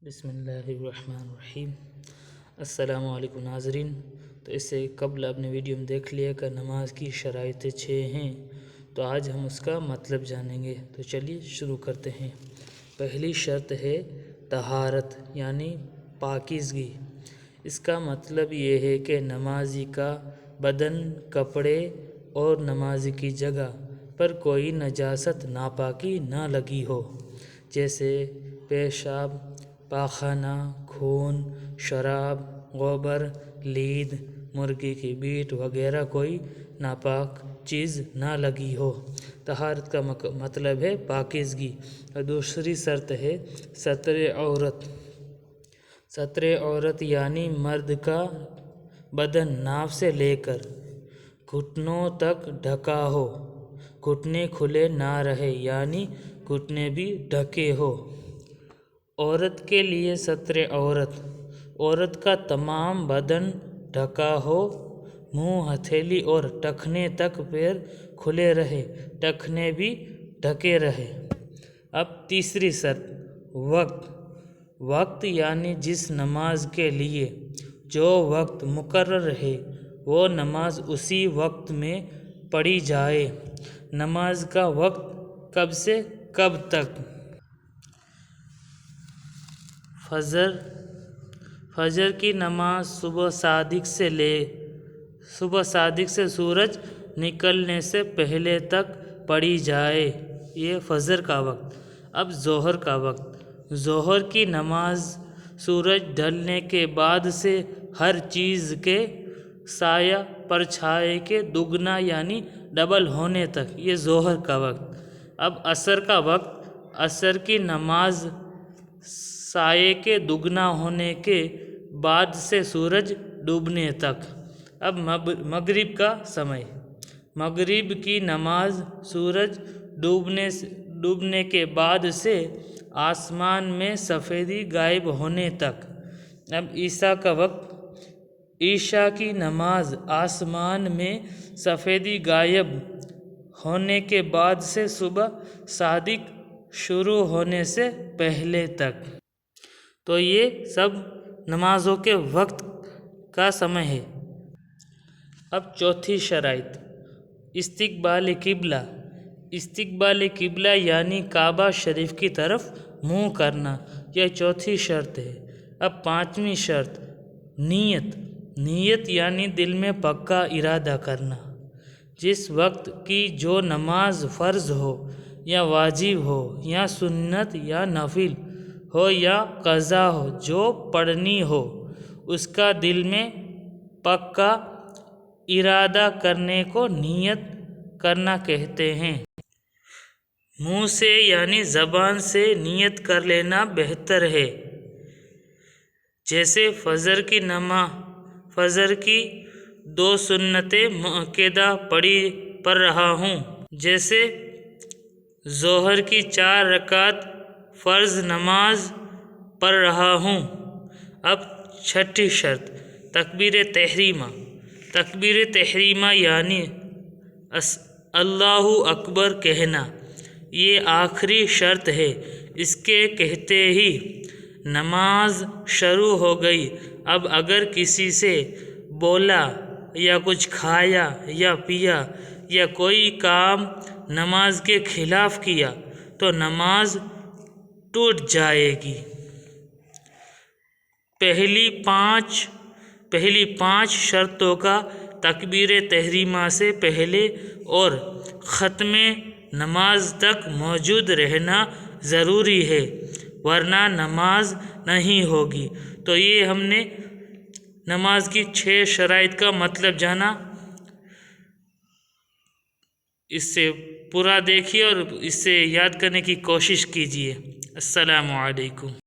بسم اللہ الرحمن الرحیم۔ السلام علیکم ناظرین۔ تو اس سے قبل اپنے ویڈیو میں دیکھ لیا کہ نماز کی شرائط 6 ہیں، تو آج ہم اس کا مطلب جانیں گے۔ تو چلیے شروع کرتے ہیں۔ پہلی شرط ہے طہارت یعنی پاکیزگی۔ اس کا مطلب یہ ہے کہ نمازی کا بدن، کپڑے اور نمازی کی جگہ پر کوئی نجاست ناپاکی نہ لگی ہو، جیسے پیشاب، پاخانہ، خون، شراب، گوبر، لید، مرغی کی میٹ وغیرہ کوئی ناپاک چیز نہ لگی ہو۔ طہارت کا مطلب ہے پاکیزگی۔ اور دوسری شرط ہے ستر عورت۔ ستر عورت یعنی مرد کا بدن ناف سے لے کر گھٹنوں تک ڈھکا ہو، گھٹنے کھلے نہ رہے یعنی گھٹنے بھی ڈھکے ہو۔ عورت کے لیے ستر عورت، عورت کا تمام بدن ڈھکا ہو، منہ، ہتھیلی اور ٹخنے تک پیر کھلے رہے، ٹخنے بھی ڈھکے رہے۔ اب تیسری شرط وقت۔ وقت یعنی جس نماز کے لیے جو وقت مقرر ہے وہ نماز اسی وقت میں پڑھی جائے۔ نماز کا وقت کب سے کب تک؟ فجر کی نماز صبح صادق سے سورج نکلنے سے پہلے تک پڑھی جائے، یہ فجر کا وقت۔ اب ظہر کا وقت۔ ظہر کی نماز سورج ڈھلنے کے بعد سے ہر چیز کے سایہ پرچھائے کے دگنا یعنی ڈبل ہونے تک، یہ ظہر کا وقت۔ اب عصر کا وقت۔ عصر کی نماز سایہ کے دگنا ہونے کے بعد سے سورج ڈوبنے تک۔ اب مغرب کا سمے۔ مغرب کی نماز سورج ڈوبنے کے بعد سے آسمان میں سفیدی غائب ہونے تک۔ اب عشاء کا وقت۔ عشاء کی نماز آسمان میں سفیدی غائب ہونے کے بعد سے صبح صادق شروع ہونے سے پہلے تک۔ تو یہ سب نمازوں کے وقت کا سمے ہے۔ اب چوتھی شرائط استقبال قبلہ۔ استقبال قبلہ یعنی کعبہ شریف کی طرف منہ کرنا، یہ چوتھی شرط ہے۔ اب پانچویں شرط نیت۔ نیت یعنی دل میں پکا ارادہ کرنا۔ جس وقت کی جو نماز فرض ہو یا واجب ہو یا سنت یا نفل ہو یا قضا ہو، جو پڑھنی ہو، اس کا دل میں پکا ارادہ کرنے کو نیت کرنا کہتے ہیں۔ منہ سے یعنی زبان سے نیت کر لینا بہتر ہے، جیسے فجر کی 2 سنتیں مؤکدہ پڑھ رہا ہوں، جیسے ظہر کی 4 رکعت فرض نماز پڑھ رہا ہوں۔ اب چھٹی شرط تکبیر تحریمہ۔ تکبیر تحریمہ یعنی اللہ اکبر کہنا، یہ آخری شرط ہے۔ اس کے کہتے ہی نماز شروع ہو گئی۔ اب اگر کسی سے بولا یا کچھ کھایا یا پیا یا کوئی کام نماز کے خلاف کیا تو نماز ٹوٹ جائے گی۔ پہلی 5 شرطوں کا تکبیر تحریمہ سے پہلے اور ختم نماز تک موجود رہنا ضروری ہے، ورنہ نماز نہیں ہوگی۔ تو یہ ہم نے نماز کی 6 شرائط کا مطلب جانا۔ اس سے پورا دیکھیے اور اس سے یاد کرنے کی کوشش کیجیے۔ السلام علیکم۔